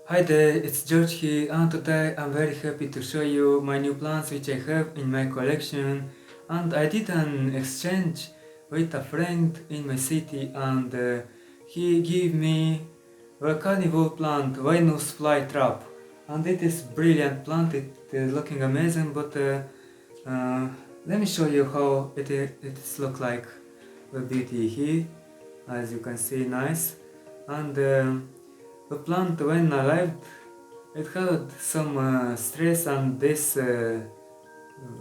Hi there, it's George here, and today I'm very happy to show you my new plants which I have in my collection. And I did an exchange with a friend in my city, and he gave me a carnivore plant, Venus flytrap. And it is brilliant plant, it is looking amazing, but uh, let me show you how it is look like. The beauty here, as you can see, nice. And the plant when alive, it had some stress, and these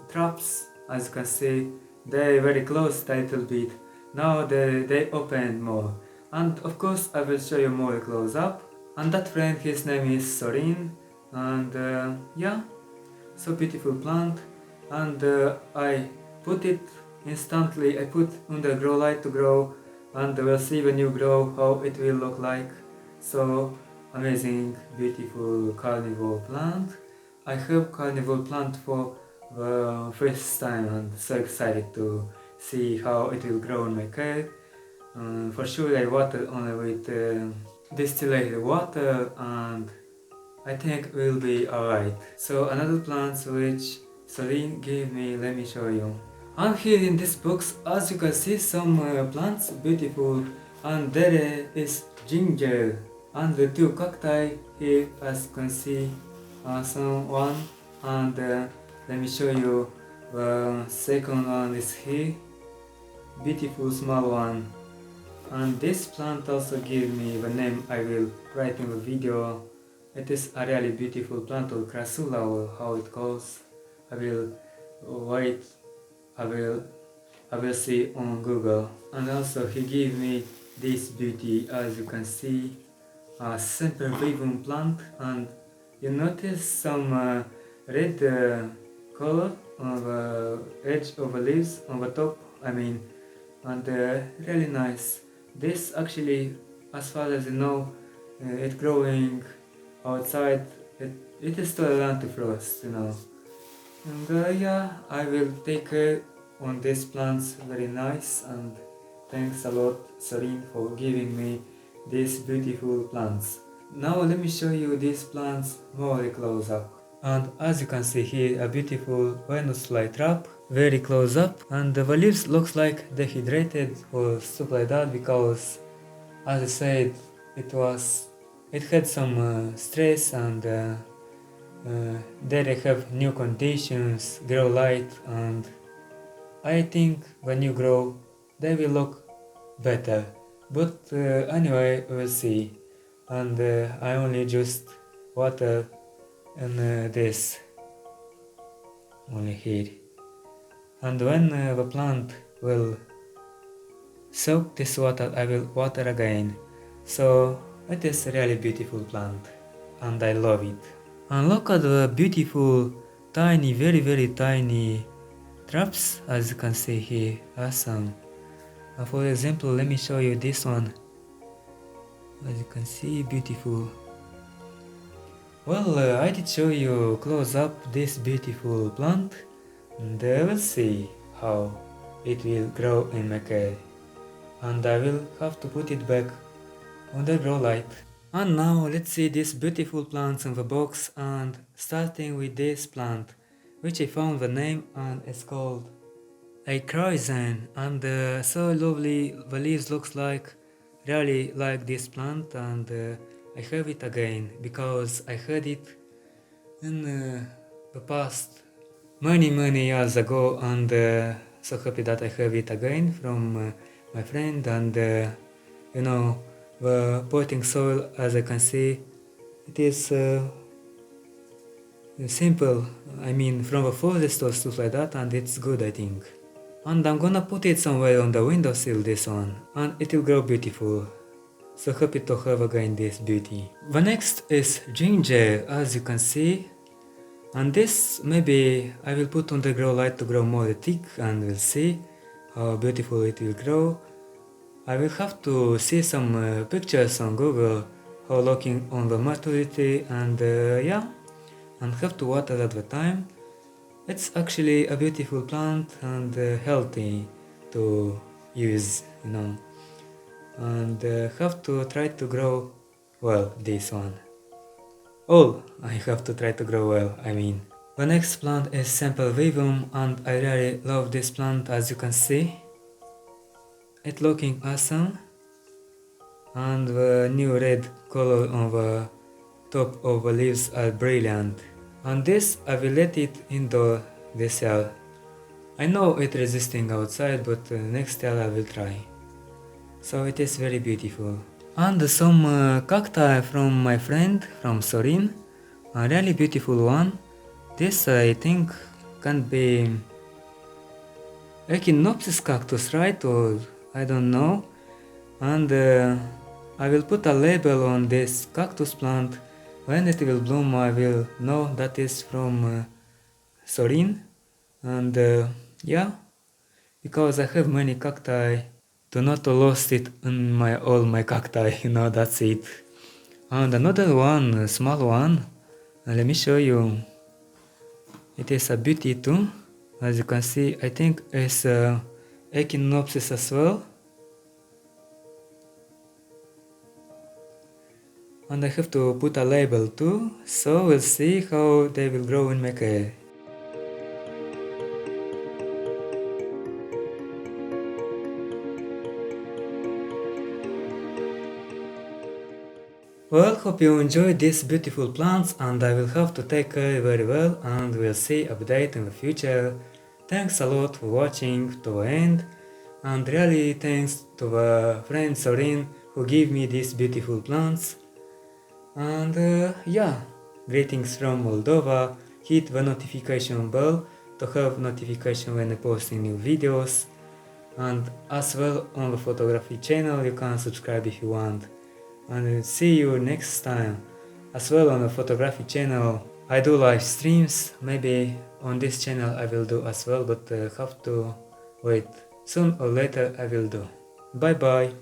traps, as you can see, they very closed a little bit. Now they opened more. And of course I will show you more close up. And that friend, his name is Sorin. And yeah, so beautiful plant. And I put it instantly, I put under grow light to grow, and we'll see when you grow how it will look like. So amazing, beautiful carnivore plant. I have carnivore plant for the first time and so excited to see how it will grow in my care. For sure I water only with distilled water, and I think will be alright. So another plant which Celine gave me, let me show you. And here in this box, as you can see, some plants beautiful, and there is ginger and the two cacti here, as you can see, some one, and let me show you the second one is here, beautiful small one. And this plant also gave me the name I will write in the video. It is a really beautiful plant, or crassula, or how it calls. I will write, I will I will see on Google. And also he gave me this beauty, as you can see, a sempervivum plant, and you notice some red color on the edge of the leaves, on the top, I mean, and really nice. This actually, as far as you know, it growing outside, it is tolerant to frost, you know. And yeah, I will take care on these plants, very nice, and thanks a lot, Sarin, for giving me these beautiful plants. Now let me show you these plants more close up. And as you can see here, a beautiful Venus flytrap, very close up, and the leaves looks like dehydrated or stuff like that, because as I said, it had some stress, and there I have new conditions, grow light, and I think when you grow they will look better. But anyway, we'll see. And I only just water in this, only here. And when the plant will soak this water, I will water again. So it is a really beautiful plant, and I love it. And look at the beautiful, tiny, very tiny traps, as you can see here. Awesome. For example, let me show you this one. As you can see, beautiful. Well, I did show you close up this beautiful plant, and we'll see how it will grow in my care. And I will have to put it back under grow light. And now let's see these beautiful plants in the box, and starting with this plant, which I found the name, and it's called a chrysan, and so lovely. The leaves looks like really like this plant, and I have it again because I had it in the past many years ago, and so happy that I have it again from my friend. And you know, the potting soil, as I can see, it is simple, I mean from the forest or stuff like that, and it's good, I think. And I'm gonna put it somewhere on the windowsill, this one, and it will grow beautiful. So happy to have again this beauty. The next is ginger, as you can see, and this maybe I will put on the grow light to grow more thick, and we'll see how beautiful it will grow. I will have to see some pictures on Google how looking on the maturity, and yeah, and have to water at the time. It's actually a beautiful plant and healthy to use, you know, and have to try to grow well this one. all I have to try to grow well, I mean. The next plant is Simple Vivum, and I really love this plant, as you can see. It's looking awesome, and the new red color on the top of the leaves are brilliant. And this I will let it indoor this year. I know it's resisting outside, but next year I will try. So it is very beautiful. And some cacti from my friend from Sorin, a really beautiful one. This I think can be Echinopsis cactus, right? Or I don't know. And I will put a label on this cactus plant. When it will bloom, I will know that is from Sorin. And yeah, because I have many cacti, do not lose it in all my cacti, that's it. And another one, a small one, let me show you. It is a beauty too. As you can see, I think it's Echinopsis as well. And I have to put a label too, so we'll see how they will grow in my care. Well, hope you enjoyed these beautiful plants, and I will have to take care very well, and we'll see update in the future. Thanks a lot for watching to the end, and really thanks to the friend Sorin who gave me these beautiful plants. And yeah, greetings from Moldova. Hit the notification bell to have notification when I post new videos, and as well on the photography channel you can subscribe if you want. And see you next time. As well on the photography channel I do live streams, maybe on this channel I will do as well, but have to wait. Soon or later I will do. Bye bye.